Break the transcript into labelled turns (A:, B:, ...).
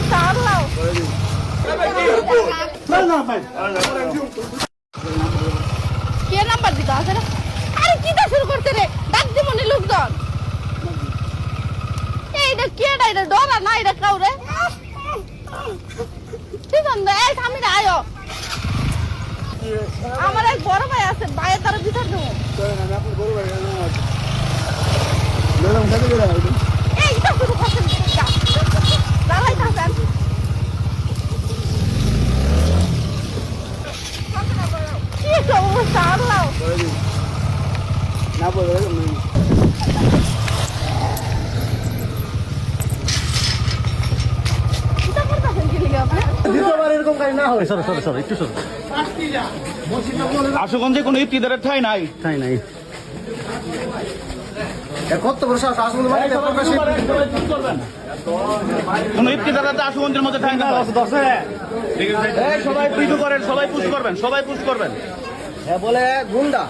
A: অবস্থা আল্লাহ কে নাম্বার দিতে আছে রে? আরে কিটা শুরু করতে রে? ডাক দিমনি লোকজন। এইটা কেডা? এটা ডরা না এটা কাউরে? দিদন দে এই সামনে আয়ো। আমার এক বড় ভাই আছে, ভাইয়ের তারা ভিতর দেবো। এইটা শুরু করতে দাঁড়াই থাকেন। কি একটা অবস্থা আল্লাহ
B: আশুগঞ্জে কোনো ইফতিদারের ঠাঁই নাই।
C: কত বড় সাহস আসলে
B: কোন ইফতিদার আশুগঞ্জের মধ্যে ঠাঁই না। সবাই পুশ করেন, সবাই পুশ করবেন, সবাই পুশ করবেন।
C: বলে গুন্ডা